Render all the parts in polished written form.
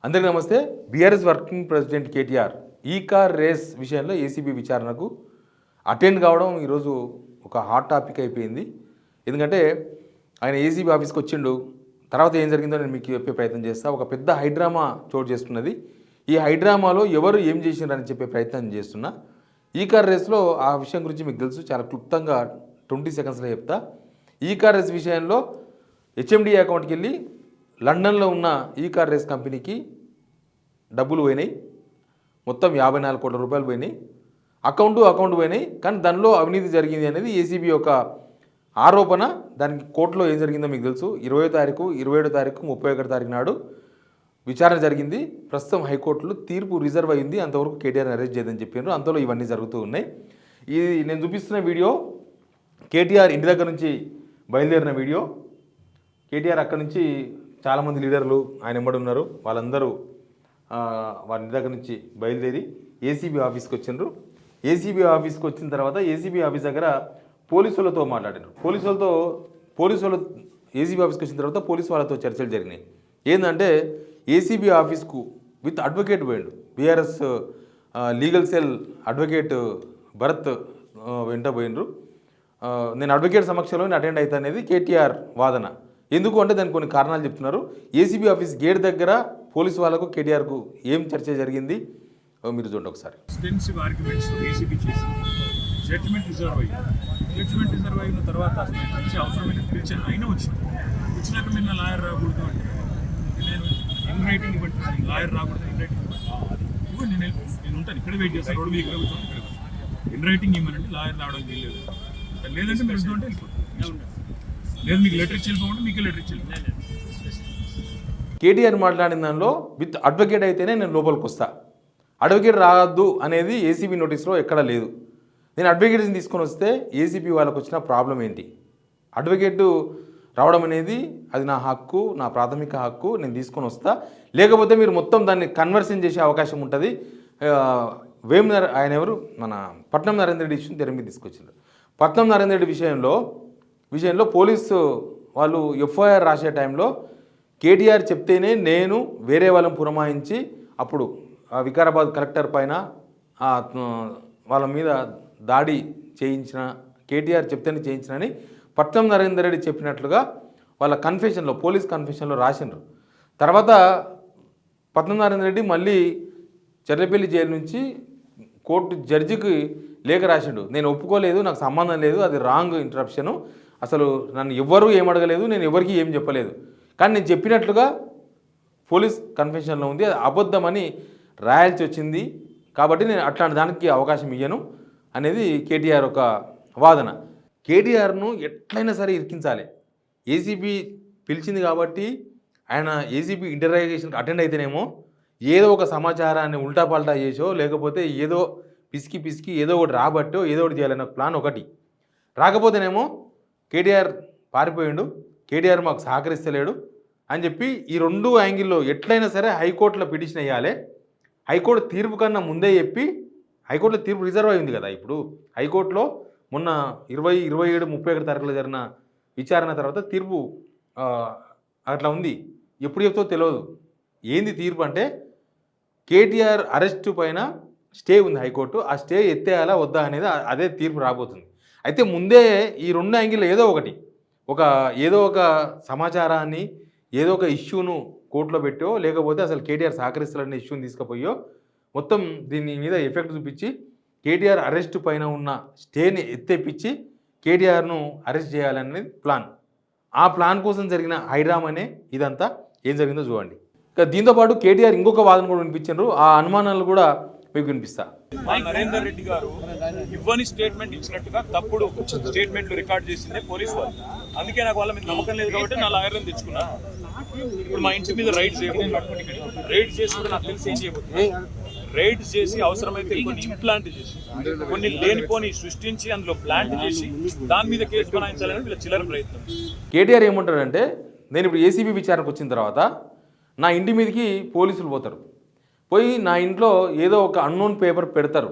అందరికీ నమస్తే. BRS working president KTR ఈ కార్ రేస్ విషయంలో ఏసీబీ విచారణకు అటెండ్ కావడం ఈరోజు ఒక హాట్ టాపిక్ అయిపోయింది. ఎందుకంటే ఆయన ఏసీబీ ఆఫీస్కి వచ్చిండు. తర్వాత ఏం జరిగిందో నేను మీకు చెప్పే ప్రయత్నం చేస్తాను. ఒక పెద్ద హైడ్రామా చోటు చేస్తున్నది. ఈ హైడ్రామాలో ఎవరు ఏం చేసినారని చెప్పే ప్రయత్నం చేస్తున్నా. ఈ కార్ రేస్లో ఆ విషయం గురించి మీకు తెలుసు, చాలా క్లుప్తంగా 20 సెకండ్స్లో చెప్తా. ఈ కార్ రేస్ విషయంలో హెచ్ఎండి అకౌంట్కి వెళ్ళి లండన్లో ఉన్న ఈ కార్ రేస్ కంపెనీకి డబ్బులు పోయినాయి. మొత్తం 54 కోట్ల రూపాయలు పోయినాయి. అకౌంట్ పోయినాయి. కానీ దానిలో అవినీతి జరిగింది అనేది ఏసీబీ యొక్క ఆరోపణ. దానికి కోర్టులో ఏం జరిగిందో మీకు తెలుసు. 20వ తారీఖు, 27వ తారీఖు, 31వ తారీఖు నాడు విచారణ జరిగింది. ప్రస్తుతం హైకోర్టులో తీర్పు రిజర్వ్ అయింది. అంతవరకు కేటీఆర్ని అరెస్ట్ చేయదని చెప్పారు. అంతలో ఇవన్నీ జరుగుతూ ఉన్నాయి. ఇది నేను చూపిస్తున్న వీడియో కేటీఆర్ ఇంటి దగ్గర నుంచి బయలుదేరిన వీడియో. కేటీఆర్ అక్కడి నుంచి చాలామంది లీడర్లు ఆయన వెంబడి ఉన్నారు. వాళ్ళందరూ వారి ఇంటి దగ్గర నుంచి బయలుదేరి ఏసీబీ ఆఫీస్కి వచ్చిండ్రు. ఏసీబీ ఆఫీస్కి వచ్చిన తర్వాత ఏసీబీ ఆఫీస్ దగ్గర పోలీసులతో మాట్లాడారు. పోలీసులు ఏసీబీ ఆఫీస్కి వచ్చిన తర్వాత పోలీసు వాళ్ళతో చర్చలు జరిగినాయి. ఏంటంటే ఏసీబీ ఆఫీస్కు విత్ అడ్వకేట్ పోయిండు. BRS legal cell advocate Bharat వెంట పోయిండ్రు. నేను అడ్వకేట్ సమక్షంలో అటెండ్ అవుతా అనేది కేటీఆర్ వాదన. ఎందుకు అంటే దానికి కొన్ని కారణాలు చెప్తున్నారు. ఏసీబీ ఆఫీస్ గేట్ దగ్గర పోలీసు వాళ్ళకు కేటీఆర్కు ఏం చర్చ జరిగింది మీరు చూడండి ఒకసారి. ఎక్స్టెన్సివ్ ఆర్గ్యుమెంట్స్ ఏసీబీ చేసి జడ్జిమెంట్ రిజర్వ్ అయిన తర్వాత వచ్చే అవసరమైన పిలిచాను. అయినా వచ్చినాక మీరు నా లాయర్ రాకూడదు అంటే నేను ఇన్ రైటింగ్ ఇవ్వండి. లాయర్ రాకూడదు, ఇన్ రైటింగ్ ఇవ్వండి. నేను ఉంటాను ఇక్కడ వెయిట్ చేస్తాను. రోడ్డు మీకు కూర్చొని ఇక్కడ ఇన్ రైటింగ్ ఇవ్వనంటే లాయర్ రావడం వీల్లేదు. లేదంటే మీరు ఉంటే వెళ్ళిపోతాను. లేదు మీకు లెటర్ ఇచ్చి వెళ్ళిపోకుండా మీకే లెటర్ ఇచ్చి వెళ్ళిపోతాను. కేటీఆర్ మాట్లాడిన దానిలో విత్ అడ్వకేట్ అయితేనే నేను లోపలికి వస్తా, అడ్వకేట్ రావద్దు అనేది ఏసీబీ నోటీస్లో ఎక్కడా లేదు. నేను అడ్వకేట్ని తీసుకొని వస్తే ఏసీబీ వాళ్ళకు వచ్చిన ప్రాబ్లం ఏంటి? అడ్వకేటు రావడం అనేది అది నా హక్కు, నా ప్రాథమిక హక్కు. నేను తీసుకొని వస్తా. లేకపోతే మీరు మొత్తం దాన్ని కన్వర్షన్ చేసే అవకాశం ఉంటుంది. ఆయన ఎవరు, మన పట్నం నరేంద్ర రెడ్డి ఇష్యూని తెర మీద తీసుకొచ్చారు. పట్నం నరేంద్ర రెడ్డి విషయంలో పోలీసు వాళ్ళు ఎఫ్ఐఆర్ రాసే టైంలో కేటీఆర్ చెప్తేనే నేను వేరే వాళ్ళని పురమాయించి అప్పుడు వికారాబాద్ కలెక్టర్ పైన వాళ్ళ మీద దాడి చేయించిన, కేటీఆర్ చెప్తేనే చేయించినని పట్నం నరేందర్ రెడ్డి చెప్పినట్లుగా వాళ్ళ కన్ఫెషన్లో, పోలీస్ కన్ఫెషన్లో రాసిండ్రు. తర్వాత పట్నం నరేందర్ రెడ్డి మళ్ళీ చెర్లపల్లి జైలు నుంచి కోర్టు జడ్జికి లేఖ రాసిండు. నేను ఒప్పుకోలేదు, నాకు సంబంధం లేదు, అది రాంగ్ ఇంటరప్షను, అసలు నన్ను ఎవ్వరూ ఏం అడగలేదు, నేను ఎవరికి ఏం చెప్పలేదు, కానీ నేను చెప్పినట్లుగా పోలీస్ కన్ఫెషన్లో ఉంది, అది అబద్ధమని రాయాల్సి వచ్చింది. కాబట్టి నేను అట్లాంటి దానికి అవకాశం ఇయ్యను అనేది కేటీఆర్ ఒక వాదన. కేటీఆర్ను ఎట్లయినా సరే ఇరికించాలి. ఏసీబీ పిలిచింది కాబట్టి ఆయన ఏసీబీ ఇంటరాగేషన్కి అటెండ్ అయితేనేమో ఏదో ఒక సమాచారాన్ని ఉల్టాపల్టా చేసో, లేకపోతే ఏదో పిసికి ఏదో ఒకటి రాబట్టో ఏదో ఒకటి చేయాలన్న ప్లాన్ ఒకటి. రాకపోతేనేమో కేటీఆర్ పారిపోయిండు, కేటీఆర్ మాకు సహకరిస్తలేడు అని చెప్పి ఈ రెండు యాంగిల్లో ఎట్లయినా సరే హైకోర్టులో పిటిషన్ వేయాలి. హైకోర్టు తీర్పు కన్నా ముందే చెప్పి, హైకోర్టులో తీర్పు రిజర్వ్ అయింది కదా. ఇప్పుడు హైకోర్టులో మొన్న 20, 27, 31 తారీఖులో జరిగిన విచారణ తర్వాత తీర్పు అట్లా ఉంది. ఎప్పుడు చెప్తో తెలియదు. ఏంది తీర్పు అంటే కేటీఆర్ అరెస్టు పైన స్టే ఉంది హైకోర్టు. ఆ స్టే ఎత్తేయాలా వద్దా అనేది అదే తీర్పు రాబోతుంది. అయితే ముందే ఈ రెండు యాంగిల్లో ఏదో ఒక సమాచారాన్ని, ఏదో ఒక ఇష్యూను కోర్టులో పెట్టో, లేకపోతే అసలు కేటీఆర్ సహకరిస్తారనే ఇష్యూని తీసుకుపోయో మొత్తం దీని మీద ఎఫెక్ట్ చూపించి కేటీఆర్ అరెస్టు పైన ఉన్న స్టేని ఎత్తేపించి కేటీఆర్ను అరెస్ట్ చేయాలనేది ప్లాన్. ఆ ప్లాన్ కోసం జరిగిన హైడ్రామానే ఇదంతా. ఏం జరిగిందో చూడండి. ఇక దీంతోపాటు కేటీఆర్ ఇంకొక వాదన కూడా వినిపించారు. ఆ అనుమానాలు కూడా మీకు వినిపిస్తా. నరేందర్ రెడ్డి గారు ఇవ్వని స్టేట్మెంట్ ఇచ్చినట్టుగా తప్పుడు స్టేట్మెంట్లు రికార్డ్ చేసిందే పోలీసు వాళ్ళు. అందుకే నాకు వాళ్ళ మీద నమ్మకం లేదు కాబట్టి నా లాయర్ని తెచ్చుకున్నా. ఇప్పుడు మా ఇంటి మీద రైడ్ చేసి కూడా నాకు తెలిసి ఏం చేయబోతుంది, రైడ్ చేసి అవసరమైతే కొన్ని ఇంప్లాంట్ చేసి, కొన్ని లేనిపోని సృష్టించి అందులో ప్లాంట్ చేసి దాని మీద కేసు బనాయించాలని వీళ్ళ చిల్లర ప్రయత్నం. కేటీఆర్ ఏమంటాడంటే, నేను ఇప్పుడు ఏసీబీ విచారణకు వచ్చిన తర్వాత నా ఇంటి మీదకి పోలీసులు పోతారు. పోయి నా ఇంట్లో ఏదో ఒక అన్నోన్ పేపర్ పెడతారు.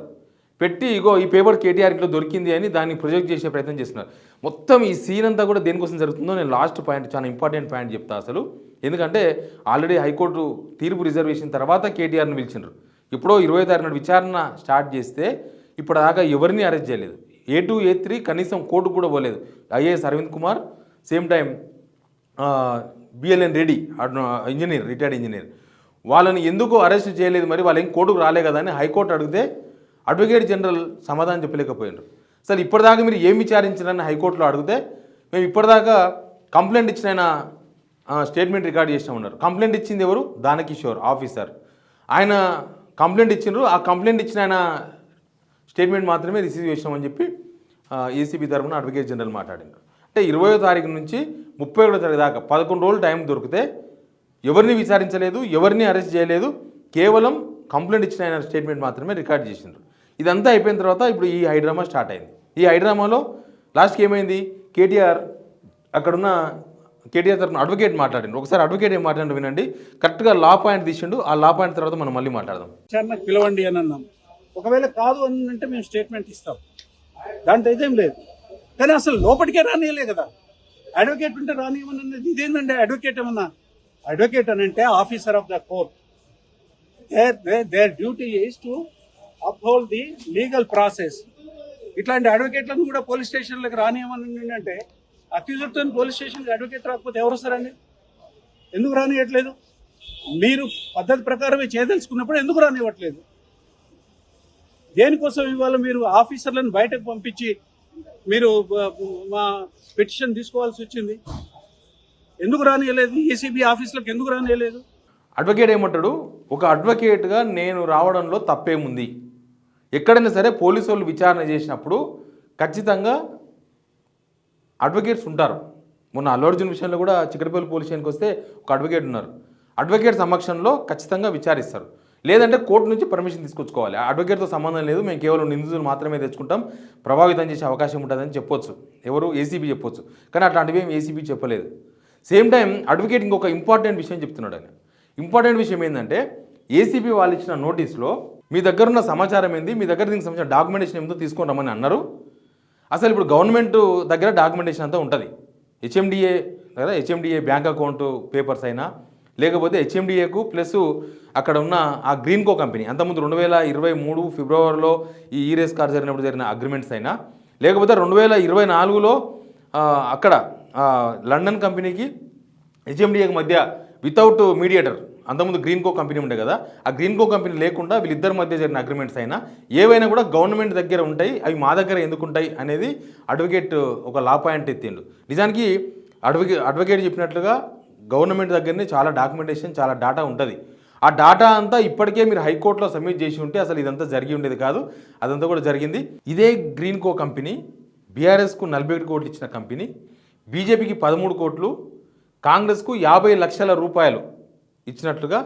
పెట్టి ఇగో ఈ పేపర్ కేటీఆర్ ఇంట్లో దొరికింది అని దాన్ని ప్రొజెక్ట్ చేసే ప్రయత్నం చేస్తున్నారు. మొత్తం ఈ సీన్ అంతా కూడా దేనికోసం జరుగుతుందో నేను లాస్ట్ పాయింట్, చాలా ఇంపార్టెంట్ పాయింట్ చెప్తా. అసలు ఎందుకంటే ఆల్రెడీ హైకోర్టు తీర్పు రిజర్వేషన్ తర్వాత కేటీఆర్ని పిలిచిండ్రు. ఇప్పుడో 20వ తారీఖు నాడు విచారణ స్టార్ట్ చేస్తే ఇప్పటిదాకా ఎవరిని అరెస్ట్ చేయలేదు. A2 A3 కనీసం కోర్టుకు కూడా పోలేదు. IAS Arvind Kumar, same time BLN Reddy engineer, retired engineer, వాళ్ళని ఎందుకు అరెస్ట్ చేయలేదు, మరి వాళ్ళు ఏం కోర్టుకు రాలే కదా అని హైకోర్టు అడిగితే అడ్వకేట్ జనరల్ సమాధానం చెప్పలేకపోయినారు. అసలు ఇప్పటిదాకా మీరు ఏం విచారించారని హైకోర్టులో అడిగితే మేము ఇప్పటిదాకా కంప్లైంట్ ఇచ్చిన ఆయన స్టేట్మెంట్ రికార్డ్ చేసినామన్నారు. కంప్లైంట్ ఇచ్చింది ఎవరు? దానకిషోర్ ఆఫీసర్. ఆయన కంప్లైంట్ ఇచ్చిండ్రు. ఆ కంప్లైంట్ ఇచ్చిన ఆయన స్టేట్మెంట్ మాత్రమే రిసీవ్ చేసినామని చెప్పి ఏసీబీ తరఫున అడ్వకేట్ జనరల్ మాట్లాడింది. అంటే 20వ తారీఖు నుంచి 31వ తారీఖు దాకా 11 రోజులు టైం దొరికితే ఎవరిని విచారించలేదు, ఎవరిని అరెస్ట్ చేయలేదు, కేవలం కంప్లైంట్ ఇచ్చిన ఆయన స్టేట్మెంట్ మాత్రమే రికార్డ్ చేసిండ్రు. ఇదంతా అయిపోయిన తర్వాత ఇప్పుడు ఈ హైడ్రామా స్టార్ట్ అయింది. ఈ హైడ్రామాలో లాస్ట్కి ఏమైంది? కేటీఆర్ అక్కడున్న కేటీఆర్ తరఫున అడ్వకేట్ మాట్లాడిండు. ఒకసారి అడ్వకేట్ ఏం మాట్లాడి వినండి. కరెక్ట్గా లా పాయింట్ తీసిండు. ఆ లా పాయింట్ తర్వాత మనం మళ్ళీ మాట్లాడదాం. నాకు పిలవండి అని అన్నాం. ఒకవేళ కాదు అని అంటే మేము స్టేట్మెంట్ ఇస్తాం, దాంట్లో ఇదేం లేదు. కానీ అసలు లోపలికే రానియలే కదా. అడ్వకేట్ ఉంటే రానియమన్నది ఇదేంటంటే అడ్వకేట్ ఏమన్నా? అడ్వకేట్ అని అంటే officer of the court. Their duty is to uphold the legal process. ఇట్లాంటి అడ్వకేట్లను కూడా పోలీస్ స్టేషన్లకు రానియమని అంటే అక్యూజర్తో పోలీస్ స్టేషన్కి అడ్వకేట్ రాకపోతే ఎవరు వస్తారండి? ఎందుకు రానియట్లేదు? మీరు పద్ధతి ప్రకారమే చేయదలుచుకున్నప్పుడు ఎందుకు రానివ్వట్లేదు? దేనికోసం ఇవాళ మీరు ఆఫీసర్లను బయటకు పంపించి మీరు మా పిటిషన్ తీసుకోవాల్సి వచ్చింది? ఎందుకు రానియలేదు? ఏసీబీ ఆఫీసులకు ఎందుకు రానియలేదు? అడ్వకేట్ ఏమంటాడు? ఒక అడ్వకేట్గా నేను రావడంలో తప్పేముంది? ఎక్కడైనా సరే పోలీసు వాళ్ళు విచారణ చేసినప్పుడు ఖచ్చితంగా అడ్వకేట్స్ ఉంటారు. మొన్న అల్లు అర్జున్ విషయంలో కూడా చిక్కడపల్లి పోలీస్ స్టేషన్కి వస్తే ఒక అడ్వకేట్ ఉన్నారు. అడ్వకేట్ సమక్షంలో ఖచ్చితంగా విచారిస్తారు. లేదంటే కోర్టు నుంచి పర్మిషన్ తీసుకొచ్చుకోవాలి. అడ్వకేట్తో సంబంధం లేదు, మేము కేవలం నిందితులు మాత్రమే తెచ్చుకుంటాం, ప్రభావితం చేసే అవకాశం ఉంటుందని చెప్పొచ్చు. ఎవరు? ఏసీబీ చెప్పొచ్చు. కానీ అట్లాంటివి ఏం ఏసీబీ చెప్పలేదు. సేమ్ టైం అడ్వకేట్ ఇంకొక ఇంపార్టెంట్ విషయం చెప్తున్నాడు ఆయన. ఇంపార్టెంట్ విషయం ఏంటంటే ఏసీబీ వాళ్ళు ఇచ్చిన నోటీస్లో మీ దగ్గర ఉన్న సమాచారం ఏంది, మీ దగ్గర దీనికి సంబంధించిన డాక్యుమెంటేషన్ ఏమిటో తీసుకొని రమ్మని అన్నారు. అసలు ఇప్పుడు గవర్నమెంట్ దగ్గర డాక్యుమెంటేషన్ అంతా ఉంటుంది. హెచ్ఎండిఏ కదా, హెచ్ఎండిఏ బ్యాంక్ అకౌంట్ పేపర్స్ అయినా, లేకపోతే హెచ్ఎండిఏకు ప్లస్ అక్కడ ఉన్న ఆ గ్రీన్కో కంపెనీ అంతకుముందు 2023 ఫిబ్రవరిలో ఈ రేస్ కార్ జరిగినప్పుడు జరిగిన అగ్రిమెంట్స్ అయినా, లేకపోతే 2024లో అక్కడ లండన్ కంపెనీకి హెచ్ఎండిఏకి మధ్య వితౌట్ మీడియేటర్ అంతకుముందు గ్రీన్కో కంపెనీ ఉండే కదా, ఆ గ్రీన్కో కంపెనీ లేకుండా వీళ్ళిద్దరి మధ్య జరిగిన అగ్రిమెంట్స్ అయినా ఏవైనా కూడా గవర్నమెంట్ దగ్గర ఉంటాయి, అవి మా దగ్గర ఎందుకు ఉంటాయి అనేది అడ్వకేట్ ఒక లా పాయింట్ ఎత్తిండు. నిజానికి అడ్వకేట్ చెప్పినట్లుగా గవర్నమెంట్ దగ్గరనే చాలా డాక్యుమెంటేషన్, చాలా డేటా ఉంటుంది. ఆ డేటా అంతా ఇప్పటికే మీరు హైకోర్టులో సబ్మిట్ చేసి ఉంటే అసలు ఇదంతా జరిగి ఉండేది కాదు. అదంతా కూడా జరిగింది. ఇదే గ్రీన్కో కంపెనీ బీఆర్ఎస్కు 41 కోట్లు ఇచ్చిన కంపెనీ, బీజేపీకి 13 కోట్లు, కాంగ్రెస్కు 50 లక్షల రూపాయలు ఇచ్చినట్లుగా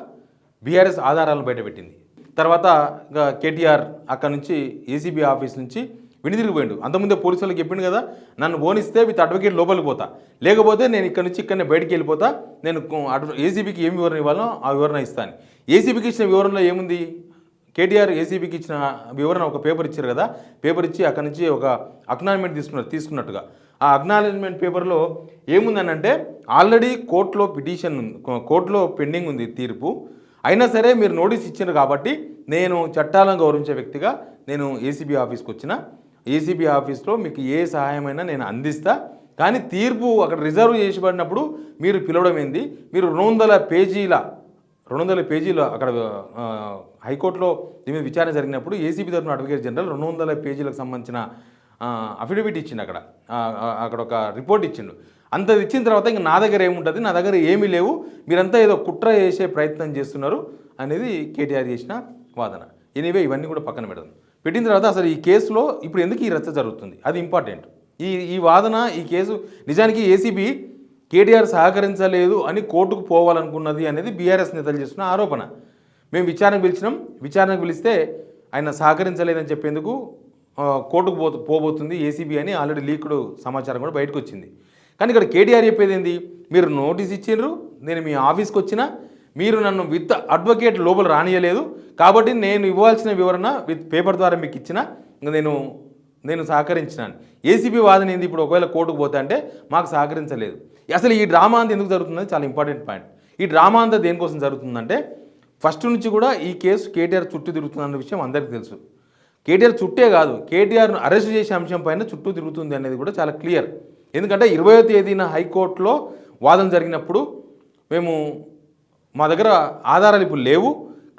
బీఆర్ఎస్ ఆధారాలను బయటపెట్టింది. తర్వాత ఇంకా కేటీఆర్ అక్కడ నుంచి ఏసీబీ ఆఫీస్ నుంచి వినిదిరిగిపోయిండు. అంతకుముందే పోలీసు వాళ్ళకి చెప్పిండు కదా, నన్ను ఓనిస్తే విత్ అడ్వకేట్ లోపలికి పోతా, లేకపోతే నేను ఇక్కడ నుంచి ఇక్కడనే బయటికి వెళ్ళిపోతా, నేను ఏసీబీకి ఏం వివరణ ఇవ్వాలో ఆ వివరణ ఇస్తాను. ఏసీబీకి ఇచ్చిన వివరణలో ఏముంది? కేటీఆర్ ఏసీబీకి ఇచ్చిన వివరణ ఒక పేపర్ ఇచ్చారు కదా, పేపర్ ఇచ్చి అక్కడ నుంచి ఒక అక్నాలజ్మెంట్ తీసుకున్నట్టుగా ఆ అక్నాలజ్మెంట్ పేపర్లో ఏముందనంటే ఆల్రెడీ కోర్టులో పెండింగ్ ఉంది తీర్పు, అయినా సరే మీరు నోటీస్ ఇచ్చారు కాబట్టి నేను చట్టాలను గౌరవించే వ్యక్తిగా నేను ఏసీబీ ఆఫీస్కి వచ్చిన, ఏసీబీ ఆఫీస్లో మీకు ఏ సహాయమైనా నేను అందిస్తా, కానీ తీర్పు అక్కడ రిజర్వ్ చేసిబడినప్పుడు మీరు పిలవడం ఏంది? మీరు 200 పేజీల అక్కడ హైకోర్టులో దీని మీద విచారణ జరిగినప్పుడు ఏసీబీ తరఫున అడ్వకేట్ జనరల్ 200 పేజీలకు సంబంధించిన అఫిడవిట్ ఇచ్చిండు. అక్కడ ఒక రిపోర్ట్ ఇచ్చిండు. అంత ఇచ్చిన తర్వాత ఇంకా నా దగ్గర ఏముంటుంది, నా దగ్గర ఏమీ లేవు, మీరంతా ఏదో కుట్ర చేసే ప్రయత్నం చేస్తున్నారు అనేది కేటీఆర్ చేసిన వాదన. ఎనీవే ఇవన్నీ కూడా పక్కన పెడదాం. పెట్టిన తర్వాత అసలు ఈ కేసులో ఇప్పుడు ఎందుకు ఈ రచ్చ జరుగుతుంది అది ఇంపార్టెంట్. ఈ వాదన, ఈ కేసు నిజానికి ఏసీబీ కేటీఆర్ సహకరించలేదు అని కోర్టుకు పోవాలనుకున్నది అనేది బీఆర్ఎస్ నేతలు చేస్తున్న ఆరోపణ. మేము విచారణకు పిలిస్తే ఆయన సహకరించలేదని చెప్పేందుకు కోర్టుకు పోబోతుంది ఏసీబీ అని ఆల్రెడీ లీక్డ్ సమాచారం కూడా బయటకు వచ్చింది. కానీ ఇక్కడ కేటీఆర్ చెప్పేది ఏంది? మీరు నోటీస్ ఇచ్చిండ్రు, నేను మీ ఆఫీస్కి వచ్చినా, మీరు నన్ను విత్ అడ్వకేట్ లోపల రానియలేదు, కాబట్టి నేను ఇవ్వాల్సిన వివరణ విత్ పేపర్ ద్వారా మీకు ఇచ్చిన, నేను సహకరించినాను. ఏసీబీ వాదన ఏంది? ఇప్పుడు ఒకవేళ కోర్టుకు పోతే అంటే మాకు సహకరించలేదు. అసలు ఈ డ్రామా అంతా ఎందుకు జరుగుతుందని చాలా ఇంపార్టెంట్ పాయింట్. ఈ డ్రామా అంతా దేనికోసం జరుగుతుందంటే ఫస్ట్ నుంచి కూడా ఈ కేసు కేటీఆర్ చుట్టూ తిరుగుతుందన్న విషయం అందరికీ తెలుసు. కేటీఆర్ చుట్టే కాదు, కేటీఆర్ను అరెస్ట్ చేసే అంశం పైన చుట్టూ తిరుగుతుంది అనేది కూడా చాలా క్లియర్. ఎందుకంటే 20వ తేదీన హైకోర్టులో వాదన జరిగినప్పుడు మేము మా దగ్గర ఆధారాలు ఇప్పుడు లేవు,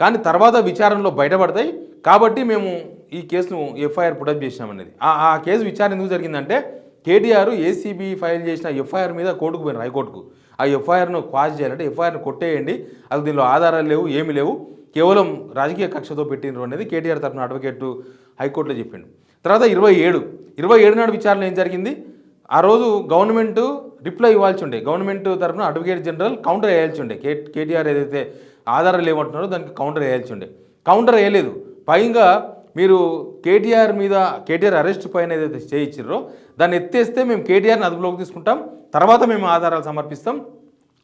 కానీ తర్వాత విచారణలో బయటపడతాయి కాబట్టి మేము ఈ కేసును ఎఫ్ఐఆర్ పుటప్ చేసినామనేది. ఆ కేసు విచారణ ఎందుకు జరిగిందంటే కేటీఆర్ ఏసీబీ ఫైల్ చేసిన ఎఫ్ఐఆర్ మీద కోర్టుకు పోయినారు, హైకోర్టుకు. ఆ ఎఫ్ఐఆర్ను క్వాష్ చేయాలంటే ఎఫ్ఐఆర్ను కొట్టేయండి, అసలు దీనిలో ఆధారాలు లేవు, ఏమీ లేవు, కేవలం రాజకీయ కక్షతో పెట్టినరు అనేది కేటీఆర్ తరఫున అడ్వకేట్ హైకోర్టులో చెప్పిండు. తర్వాత 27 నాడు విచారణ ఏం జరిగింది, ఆ రోజు గవర్నమెంట్ రిప్లై ఇవ్వాల్సి ఉండే, గవర్నమెంట్ తరఫున అడ్వకేట్ జనరల్ కౌంటర్ వేయాల్సి ఉండే. కేటీఆర్ ఏదైతే ఆధారాలు లేవంటున్నారో దానికి కౌంటర్ వేయాల్సి ఉండే, కౌంటర్ వేయలేదు. పైగా మీరు కేటీఆర్ అరెస్ట్ పైన ఏదైతే చేయించారో దాన్ని ఎత్తేస్తే మేము కేటీఆర్ని అదుపులోకి తీసుకుంటాం, తర్వాత మేము ఆధారాలు సమర్పిస్తాం,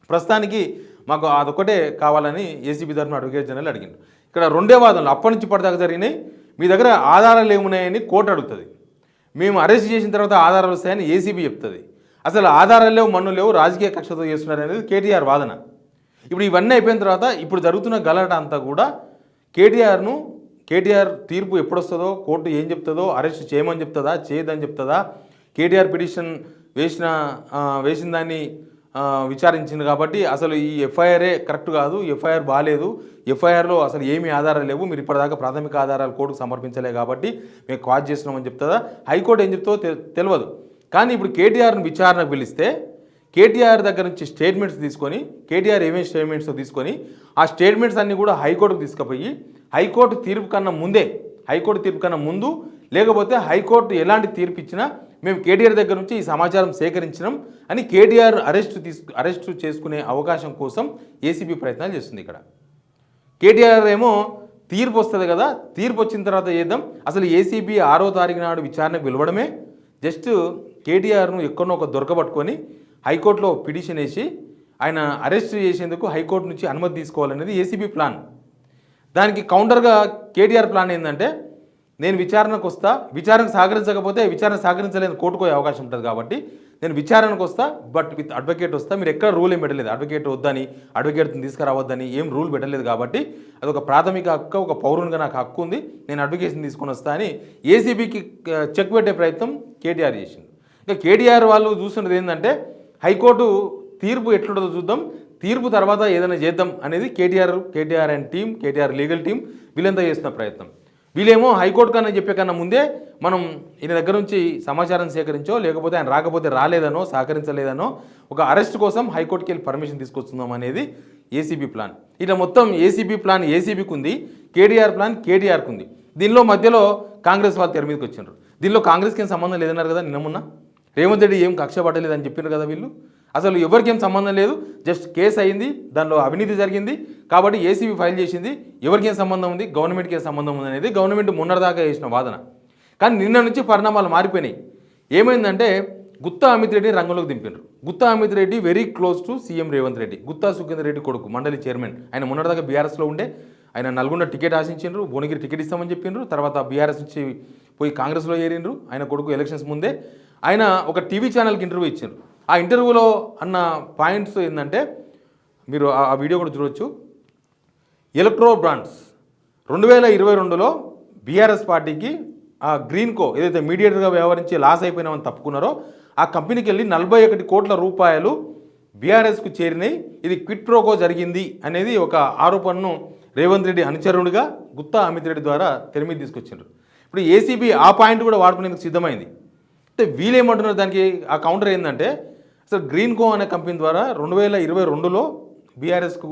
ప్రస్తుతానికి మాకు అదొకటే కావాలని ఏసీబీ తరఫున అడ్వకేట్ జనరల్ అడిగిండు. ఇక్కడ రెండే వాదనలు అప్పటి నుంచి ఇప్పటిదాకా జరిగినాయి. మీ దగ్గర ఆధారాలు ఏమున్నాయని కోర్టు అడుగుతుంది, మేము అరెస్ట్ చేసిన తర్వాత ఆధారాలు వస్తాయని ఏసీబీ చెప్తుంది. అసలు ఆధారాలు లేవు, మన్ను లేవు, రాజకీయ కక్షతో చేస్తున్నారు అనేది కేటీఆర్ వాదన. ఇప్పుడు ఇవన్నీ అయిపోయిన తర్వాత ఇప్పుడు జరుగుతున్న గలాట అంతా కూడా కేటీఆర్ తీర్పు ఎప్పుడొస్తుందో, కోర్టు ఏం చెప్తుందో, అరెస్ట్ చేయమని చెప్తుందా, చేయదని చెప్తుందా, కేటీఆర్ పిటిషన్ వేసిన దాన్ని విచారించింది కాబట్టి అసలు ఈ ఎఫ్ఐఆరే కరెక్ట్ కాదు, ఎఫ్ఐఆర్ బాగాలేదు, ఎఫ్ఐఆర్లో అసలు ఏమీ ఆధారాలు లేవు, మీరు ఇప్పటిదాకా ప్రాథమిక ఆధారాలు కోర్టుకు సమర్పించలే కాబట్టి మేము క్వాష్ చేస్తున్నామని చెప్తుందా, హైకోర్టు ఏం చెప్తుందో తెలియదు. కానీ ఇప్పుడు కేటీఆర్ను విచారణకు పిలిస్తే కేటీఆర్ దగ్గర నుంచి స్టేట్మెంట్స్ తీసుకొని, కేటీఆర్ ఏమేమి స్టేట్మెంట్స్ తీసుకొని ఆ స్టేట్మెంట్స్ అన్నీ కూడా హైకోర్టుకు తీసుకుపోయి హైకోర్టు తీర్పు కన్నా ముందు లేకపోతే హైకోర్టు ఎలాంటి తీర్పు ఇచ్చినా మేము కేటీఆర్ దగ్గర నుంచి ఈ సమాచారం సేకరించినాం అని కేటీఆర్ అరెస్టు చేసుకునే అవకాశం కోసం ఏసీబీ ప్రయత్నాలు చేస్తుంది. ఇక్కడ కేటీఆర్ ఏమో తీర్పు వస్తుంది కదా, తీర్పు వచ్చిన తర్వాత చేద్దాం, అసలు ఏసీబీ 6వ తారీఖు నాడు విచారణకు పిలవడమే జస్ట్ కేటీఆర్ను ఎక్కడో ఒక దొరకబట్టుకొని హైకోర్టులో పిటిషన్ వేసి ఆయన అరెస్ట్ చేసేందుకు హైకోర్టు నుంచి అనుమతి తీసుకోవాలనేది ఏసీబీ ప్లాన్. దానికి కౌంటర్గా కేటీఆర్ ప్లాన్ ఏంటంటే నేను విచారణకు వస్తా, విచారణకు సహకరించకపోతే విచారణ సహకరించలేని కోర్టుకు పోయే అవకాశం ఉంటుంది కాబట్టి నేను విచారణకు వస్తా, బట్ విత్ అడ్వకేట్ వస్తా. మీరు ఎక్కడ రూల్ ఏం పెట్టలేదు, అడ్వకేట్ వద్దని, అడ్వకేట్ని తీసుకురావద్దని ఏం రూల్ పెట్టలేదు కాబట్టి అదొక ప్రాథమిక హక్కు, ఒక పౌరునిగా నాకు హక్కు ఉంది, నేను అడ్వకేషన్ తీసుకొని వస్తా అని ఏసీబీకి చెక్ పెట్టే ప్రయత్నం కేటీఆర్ చేసింది. ఇంకా కేటీఆర్ వాళ్ళు చూస్తున్నది ఏంటంటే హైకోర్టు తీర్పు ఎట్లుంటుందో చూద్దాం, తీర్పు తర్వాత ఏదైనా చేద్దాం అనేది KTR and team, KTR legal team వీళ్ళంతా చేస్తున్న ప్రయత్నం. వీళ్ళేమో హైకోర్టు కన్నా చెప్పే కన్నా ముందే మనం ఈయన దగ్గర నుంచి సమాచారం సేకరించో, లేకపోతే ఆయన రాకపోతే రాలేదనో, సహకరించలేదనో ఒక అరెస్ట్ కోసం హైకోర్టుకి వెళ్ళి పర్మిషన్ తీసుకొస్తున్నాం అనేది ఏసీబీ ప్లాన్. ఇట్లా మొత్తం ఏసీబీ ప్లాన్ ఏసీబీకి ఉంది, కేటీఆర్ ప్లాన్ కేటీఆర్కి ఉంది. దీనిలో మధ్యలో కాంగ్రెస్ వాళ్ళు తెర మీదకి వచ్చినారు. దీనిలో కాంగ్రెస్కి ఏం సంబంధం లేదన్నారు కదా నిన్న మొన్న, రేవంత్ రెడ్డి ఏం కక్ష పట్టలేదని చెప్పారు కదా వీళ్ళు. అసలు ఎవరికి ఏం సంబంధం లేదు, జస్ట్ కేసు అయింది, దానిలో అవినీతి జరిగింది కాబట్టి ఏసీబీ ఫైల్ చేసింది, ఎవరికి ఏం సంబంధం ఉంది, గవర్నమెంట్కి ఏం సంబంధం ఉంది అనేది గవర్నమెంట్ మొన్నటిదాకా చేసిన వాదన. కానీ నిన్న నుంచి పరిణామాలు మారిపోయినాయి. ఏమైందంటే గుత్తా అమిత్ రెడ్డిని రంగంలోకి దింపినారు. Gutha Amith Reddy very close to CM Revanth Reddy, Gutha Sukhender Reddy కొడుకు, మండలి చైర్మన్. ఆయన మొన్నటిదాకా బీఆర్ఎస్లో ఉండే, ఆయన నల్గొండ టికెట్ ఆశించారు, భువనగిరి టికెట్ ఇస్తామని చెప్పిండ్రు, తర్వాత బీఆర్ఎస్ నుంచి పోయి కాంగ్రెస్లో చేరిండ్రు. ఆయన కొడుకు ఎలక్షన్స్ ముందే ఆయన ఒక టీవీ ఛానల్కి ఇంటర్వ్యూ ఇచ్చారు. ఆ ఇంటర్వ్యూలో అన్న పాయింట్స్ ఏంటంటే మీరు ఆ వీడియో కూడా చూడవచ్చు. ఎలక్ట్రో బ్రాండ్స్ 2022లో బీఆర్ఎస్ పార్టీకి ఆ గ్రీన్కో ఏదైతే మీడియేటర్గా వ్యవహరించి లాస్ అయిపోయినామని తప్పుకున్నారో ఆ కంపెనీకి వెళ్ళి 41 కోట్ల రూపాయలు బీఆర్ఎస్కు చేరినాయి, ఇది క్విట్ ప్రోకో జరిగింది అనేది ఒక ఆరోపణను రేవంత్ రెడ్డి అనుచరుడిగా గుత్తా అమిత్ రెడ్డి ద్వారా తెర మీద తీసుకొచ్చారు. ఇప్పుడు ఏసీబీ ఆ పాయింట్ కూడా వాడుకునేందుకు సిద్ధమైంది. అంటే వీళ్ళేమంటున్నారు దానికి ఆ కౌంటర్ ఏంటంటే అసలు గ్రీన్కో అనే కంపెనీ ద్వారా 2022లో బీఆర్ఎస్కు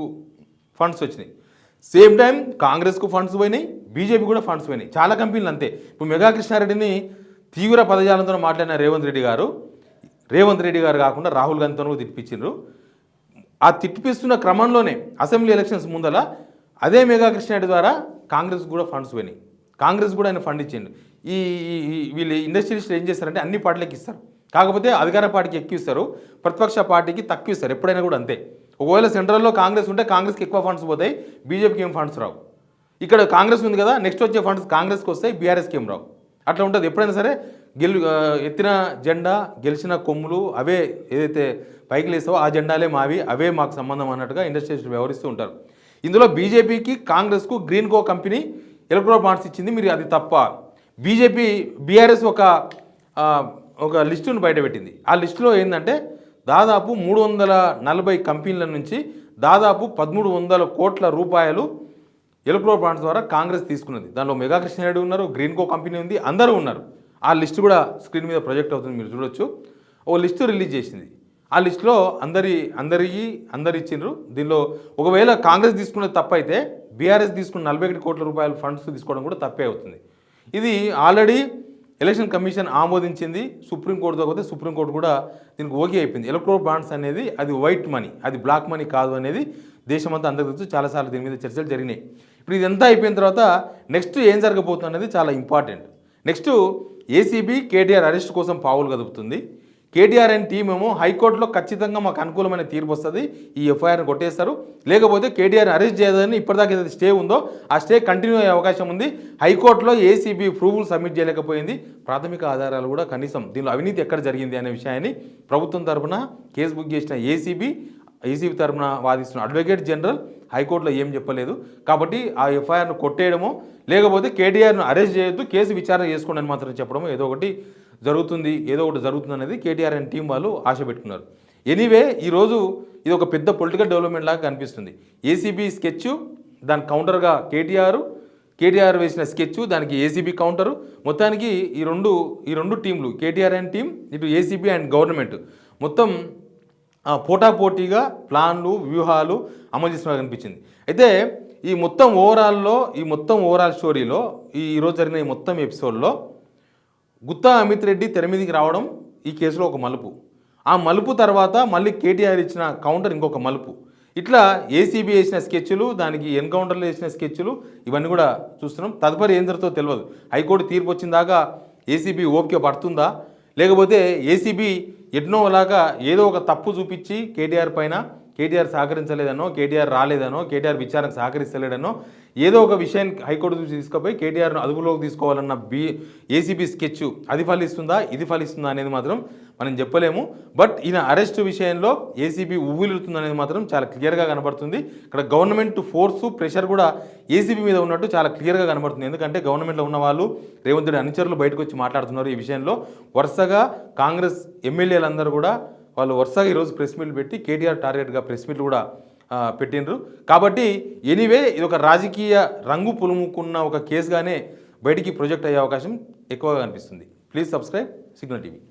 ఫండ్స్ వచ్చినాయి, సేమ్ టైం కాంగ్రెస్కు ఫండ్స్ పోయినాయి, బీజేపీ కూడా ఫండ్స్ పోయినాయి. చాలా కంపెనీలు అంతే. ఇప్పుడు మెగా కృష్ణారెడ్డిని తీవ్ర పదజాలంతో మాట్లాడిన రేవంత్ రెడ్డి గారు కాకుండా రాహుల్ గాంధీతో తిట్టిపించారు. ఆ తిట్టిపిస్తున్న క్రమంలోనే అసెంబ్లీ ఎలక్షన్స్ ముందల అదే మెగా కృష్ణారెడ్డి ద్వారా కాంగ్రెస్ కూడా ఫండ్స్ పోయినాయి, కాంగ్రెస్ కూడా ఆయన ఫండ్ ఇచ్చిండు. ఈ వీళ్ళు ఇండస్ట్రియలిస్టులు ఏం చేస్తారంటే అన్ని పార్టీలకు ఇస్తారు, కాకపోతే అధికార పార్టీకి ఎక్కువ ఇస్తారు, ప్రతిపక్ష పార్టీకి తక్కువ ఇస్తారు, ఎప్పుడైనా కూడా అంతే. ఒకవేళ సెంట్రల్లో కాంగ్రెస్ ఉంటే కాంగ్రెస్కి ఎక్కువ ఫండ్స్ పోతాయి, బీజేపీకి ఏం ఫండ్స్ రావు. ఇక్కడ కాంగ్రెస్ ఉంది కదా, నెక్స్ట్ వచ్చే ఫండ్స్ కాంగ్రెస్కి వస్తాయి, బీఆర్ఎస్కి ఏం రావు. అట్లా ఉంటుంది. ఎప్పుడైనా సరే ఎత్తిన జెండా గెలిచిన కొమ్ములు అవే ఏదైతే పైకి లేస్తావో ఆ జెండాలే మావి, అవే మాకు సంబంధం అన్నట్టుగా ఇండస్ట్రియలిస్టులు వ్యవహరిస్తూ ఉంటారు. ఇందులో బీజేపీకి కాంగ్రెస్కు గ్రీన్ కో కంపెనీ ఎలక్ట్రల్ బాండ్స్ ఇచ్చింది. మీరు అది తప్ప బీఆర్ఎస్ ఒక లిస్టును బయటపెట్టింది. ఆ లిస్టులో ఏంటంటే దాదాపు 340 కంపెనీల నుంచి దాదాపు 1300 కోట్ల రూపాయలు ఎలక్ట్రల్ బాండ్స్ ద్వారా కాంగ్రెస్ తీసుకున్నది. దానిలో మెగా కృష్ణారెడ్డి ఉన్నారు, గ్రీన్ కో కంపెనీ ఉంది, అందరూ ఉన్నారు. ఆ లిస్టు కూడా స్క్రీన్ మీద ప్రొజెక్ట్ అవుతుంది, మీరు చూడొచ్చు. ఓ లిస్టు రిలీజ్ చేసింది. ఆ లిస్టులో అందరు ఇచ్చిండ్రు. దీనిలో ఒకవేళ కాంగ్రెస్ తీసుకున్నది తప్పైతే బీఆర్ఎస్ తీసుకున్న 41 కోట్ల రూపాయల ఫండ్స్ తీసుకోవడం కూడా తప్పే అవుతుంది. ఇది ఆల్రెడీ ఎలక్షన్ కమిషన్ ఆమోదించింది. సుప్రీంకోర్టుతో పోతే సుప్రీంకోర్టు కూడా దీనికి ఓకే అయిపోయింది. ఎలక్ట్రల్ బాండ్స్ అనేది అది వైట్ మనీ, అది బ్లాక్ మనీ కాదు అనేది దేశమంతా అందరికీ తెలుసు. చాలాసార్లు దీని మీద చర్చలు జరిగినాయి. ఇప్పుడు ఇదంతా అయిపోయిన తర్వాత నెక్స్ట్ ఏం జరగబోతుంది అనేది చాలా important. Next ACB KTR arrest కోసం పావులు కదుపుతుంది. కేటీఆర్ అండ్ టీం ఏమో హైకోర్టులో ఖచ్చితంగా మాకు అనుకూలమైన తీర్పు వస్తుంది, ఈ ఎఫ్ఐఆర్ని కొట్టేస్తారు, లేకపోతే కేటీఆర్ అరెస్ట్ చేయదని ఇప్పటిదాకా ఏదైతే స్టే ఉందో ఆ స్టే కంటిన్యూ అయ్యే అవకాశం ఉంది. హైకోర్టులో ఏసీబీ ప్రూఫ్లు సబ్మిట్ చేయలేకపోయింది. ప్రాథమిక ఆధారాలు కూడా కనీసం దీనిలో అవినీతి ఎక్కడ జరిగింది అనే విషయాన్ని ప్రభుత్వం తరఫున కేసు బుక్ చేసిన ఏసీబీ తరఫున వాదిస్తున్న అడ్వకేట్ జనరల్ హైకోర్టులో ఏం చెప్పలేదు. కాబట్టి ఆ ఎఫ్ఐఆర్ను కొట్టేయడమో లేకపోతే కేటీఆర్ను అరెస్ట్ చేయొద్దు, కేసు విచారణ చేసుకోండి అని మాత్రం చెప్పడమో ఏదో ఒకటి జరుగుతుంది అనేది కేటీఆర్ అండ్ టీం వాళ్ళు ఆశ పెట్టుకున్నారు. ఎనీవే ఈరోజు ఇది ఒక పెద్ద పొలిటికల్ డెవలప్మెంట్ లాగా కనిపిస్తుంది. ఏసీబీ స్కెచ్, దాని కౌంటర్గా కేటీఆర్ వేసిన స్కెచ్, దానికి ఏసీబీ కౌంటరు. మొత్తానికి ఈ రెండు టీంలు, కేటీఆర్ అండ్ టీం, ఇటు ఏసీబీ అండ్ గవర్నమెంట్ మొత్తం పోటాపోటీగా ప్లాన్లు వ్యూహాలు అమలు చేస్తున్నట్టు కనిపించింది. అయితే ఈ మొత్తం ఓవరాల్ స్టోరీలో ఈరోజు జరిగిన ఈ మొత్తం ఎపిసోడ్లో గుత్తా అమిత్ రెడ్డి తెర మీదికి రావడం ఈ కేసులో ఒక మలుపు. ఆ మలుపు తర్వాత మళ్ళీ కేటీఆర్ ఇచ్చిన కౌంటర్ ఇంకొక మలుపు. ఇట్లా ఏసీబీ వేసిన స్కెచ్లు, దానికి ఎన్కౌంటర్లో వేసిన స్కెచ్లు, ఇవన్నీ కూడా చూస్తున్నాం. తదుపరి ఏం జరుగుతుందో తెలియదు. హైకోర్టు తీర్పు వచ్చిన దాకా ఏసీబీ ఓపిక పడుతుందా, లేకపోతే ఏసీబీ ఎన్నోలాగా ఏదో ఒక తప్పు చూపించి కేటీఆర్ పైన, కేటీఆర్ సహకరించలేదనో, కేటీఆర్ రాలేదనో, కేటీఆర్ విచారణకు సహకరిస్తలేదనో ఏదో ఒక విషయాన్ని హైకోర్టు నుంచి తీసుకుపోయి కేటీఆర్ను అదుపులోకి తీసుకోవాలన్న ఏసీబీ స్కెచ్ అది ఫలిస్తుందా, ఇది ఫలిస్తుందా అనేది మాత్రం మనం చెప్పలేము. బట్ ఈయన అరెస్ట్ విషయంలో ఏసీబీ ఉవ్విలుతుంది అనేది మాత్రం చాలా క్లియర్గా కనబడుతుంది. ఇక్కడ గవర్నమెంట్ ఫోర్సు ప్రెషర్ కూడా ఏసీబీ మీద ఉన్నట్టు చాలా క్లియర్గా కనబడుతుంది. ఎందుకంటే గవర్నమెంట్లో ఉన్న వాళ్ళు రేవంత్ రెడ్డి అనుచరులు బయటకు వచ్చి మాట్లాడుతున్నారు ఈ విషయంలో. వరుసగా కాంగ్రెస్ ఎమ్మెల్యేలందరూ కూడా వాళ్ళు వరుసగా ఈరోజు ప్రెస్ మీట్లు పెట్టి కేటీఆర్ టార్గెట్గా ప్రెస్ మీట్లు కూడా పెట్టినరు. కాబట్టి ఎనీవే ఇది ఒక రాజకీయ రంగు పులుముకున్న ఒక కేసుగానే బయటికి ప్రొజెక్ట్ అయ్యే అవకాశం ఎక్కువగా కనిపిస్తుంది. Please subscribe signal TV.